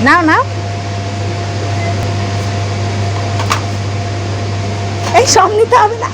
নাও নাও, এই সব নিতে হবে না।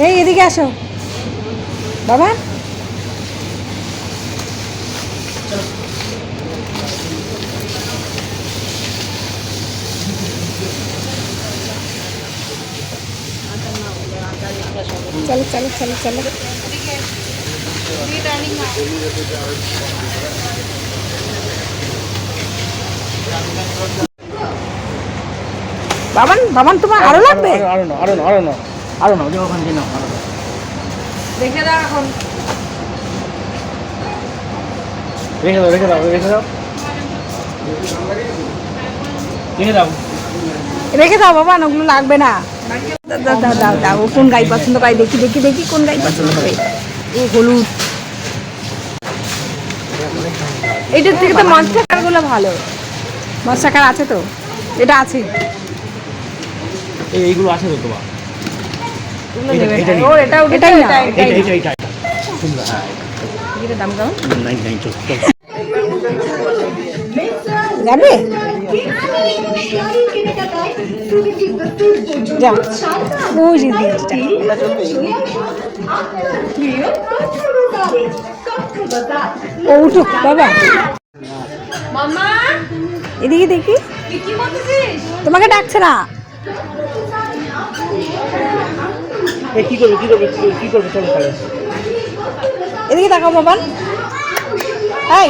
এই এদিকে আসো বাবা। চলো চলো চলো চলো। বাবান বাবান তোমার আরো লাগবে? আরো না ওখান দিয়ে নাও। রেখে দাও এখন। রেখে দাও রেখে দাও রেখে দাও রেখে দাও রেখে দাও বাবা, ওগুলো লাগবে না। দাও দাও দাও দাও। ও কোন গাই পছন্দ করে, দেখি দেখি দেখি কোন গাই পছন্দ করে। ও হলুদ। এইটার থেকে তো মনস্টার কারগুলো ভালো। মনস্টার কার আছে তো, এটা আছে। এইগুলো আছে তো তোমার? ও এটা এটাই না, এইটা সুন্দর। হ্যাঁ এটা দাম কেমন? 99 চল যাবে? যা ওই যে দিকটা। ও উঠুক বাবা। মামা এদিকে দেখি, তোমাকে ডাকছে না। কি করবে কি করবে কি করবে চলো তাহলে। এদিকে তাকাও বাবা। এই